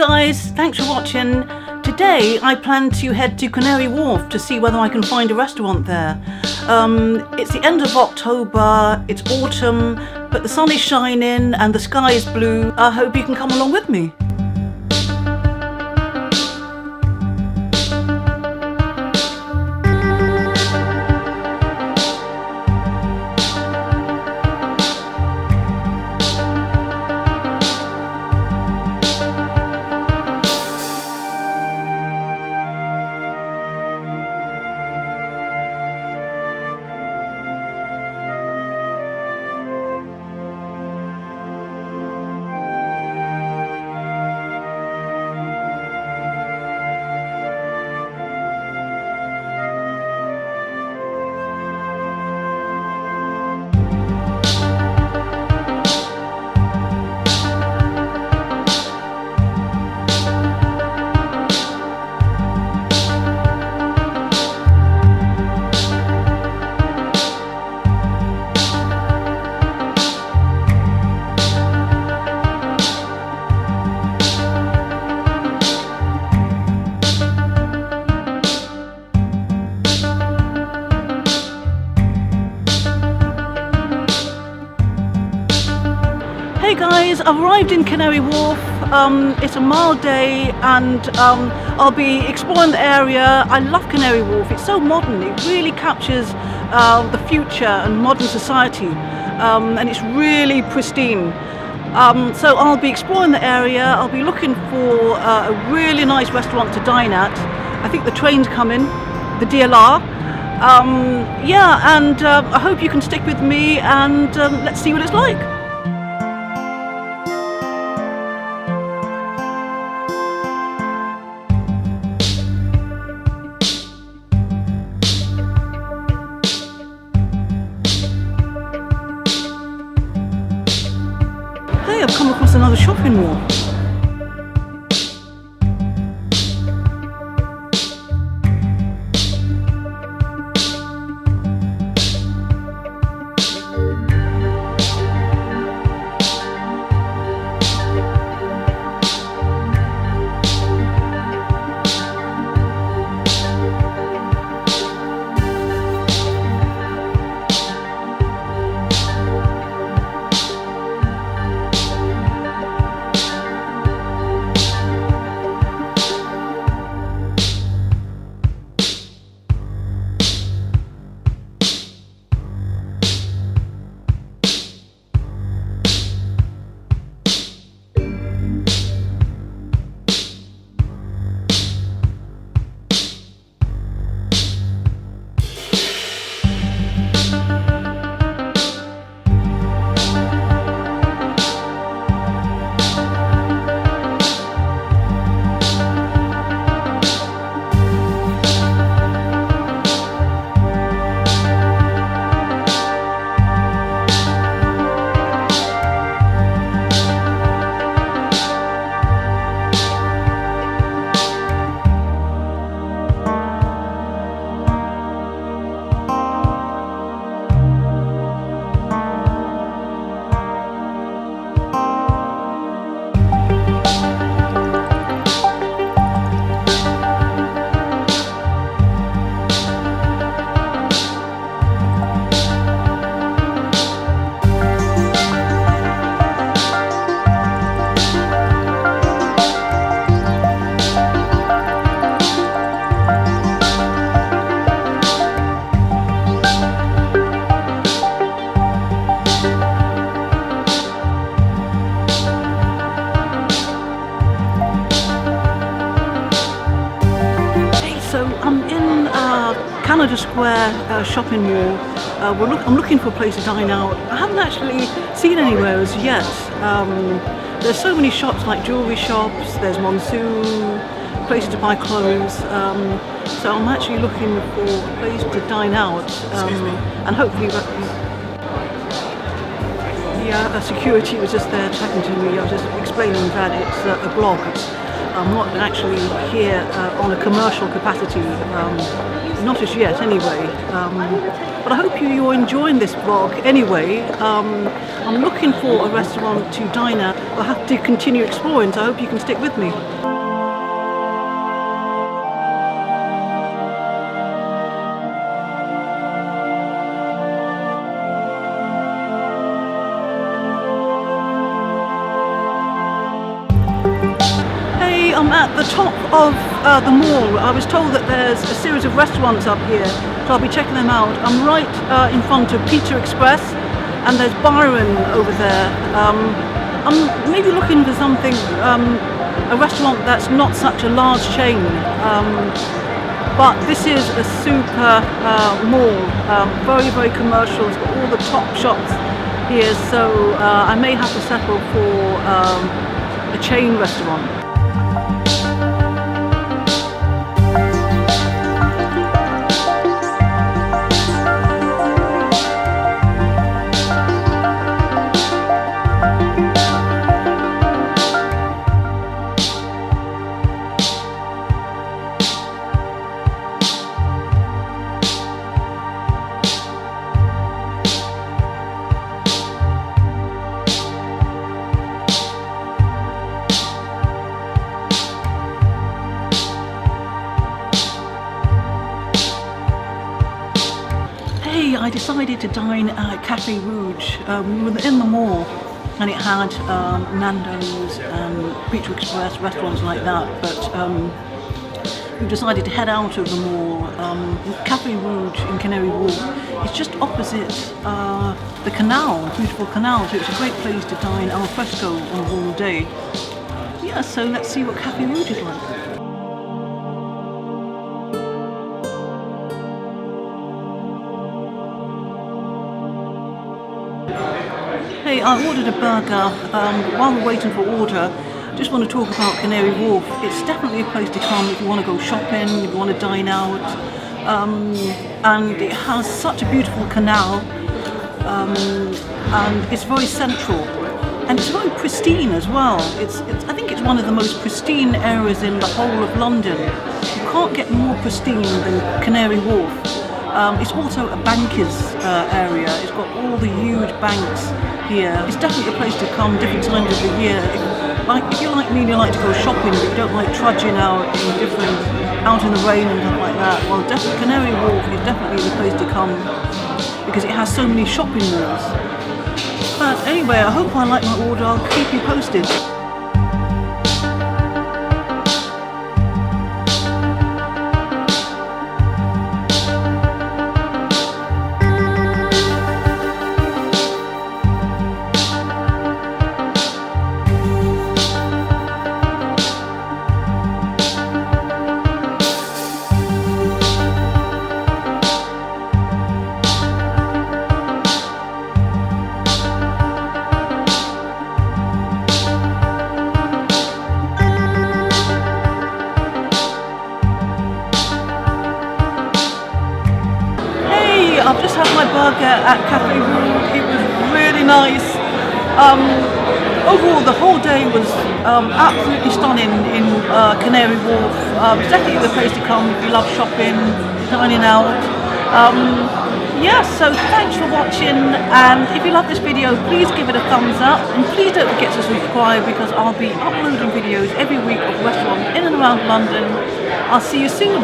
guys, thanks for watching. Today I plan to head to Canary Wharf to see whether I can find a restaurant there. It's the end of October, it's autumn, but the sun is shining and the sky is blue. I hope you can come along with me. Hey guys, I've arrived in Canary Wharf. It's a mild day and I'll be exploring the area. I love Canary Wharf, it's so modern, it really captures the future and modern society, and it's really pristine. So I'll be exploring the area. I'll be looking for a really nice restaurant to dine at. I think the train's coming, the DLR. I hope you can stick with me and let's see what it's like. I've come across another shopping mall. Canada Square shopping mall. I'm looking for a place to dine out. I haven't actually seen anywhere as yet. There's so many shops, like jewellery shops, there's Monsoon, places to buy clothes. So I'm actually looking for a place to dine out, and hopefully security was just there chatting to me. I was just explaining that it's a blog. I'm not actually here on a commercial capacity, not as yet anyway. But I hope you're enjoying this vlog anyway. I'm looking for a restaurant to dine at. I'll have to continue exploring, so I hope you can stick with me. I'm at the top of the mall. I was told that there's a series of restaurants up here, so I'll be checking them out. I'm right in front of Pizza Express, and there's Byron over there. I'm maybe looking for something, a restaurant that's not such a large chain, but this is a super mall, very, very commercial. It's got all the top shops here, so I may have to settle for a chain restaurant. I decided to dine at Cafe Rouge. We were in the mall and it had Nando's and Pizza Express, restaurants like that, but we decided to head out of the mall. Cafe Rouge in Canary Wharf is just opposite the canal, beautiful canal, so it's a great place to dine al fresco on a warm day. Yeah, so let's see what Cafe Rouge is like. Hey, I ordered a burger. While we're waiting for order, I just want to talk about Canary Wharf. It's definitely a place to come if you want to go shopping, if you want to dine out, and it has such a beautiful canal, and it's very central, and it's very pristine as well. I think it's one of the most pristine areas in the whole of London. You can't get more pristine than Canary Wharf. It's also a bankers area. It's got all the huge banks here. It's definitely a place to come different times of the year. If you're like me and you like to go shopping but you don't like trudging out in the rain and stuff like that, well, definitely Canary Wharf is definitely the place to come because it has so many shopping malls. But anyway, I hope I like my order. I'll keep you posted. I've just had my burger at Cafe Rouge. It was really nice. Overall, the whole day was absolutely stunning in Canary Wharf. It's definitely the place to come if you love shopping, dining out. Yeah, so thanks for watching, and if you love this video, please give it a thumbs up, and please don't forget to subscribe because I'll be uploading videos every week of restaurants in and around London. I'll see you soon.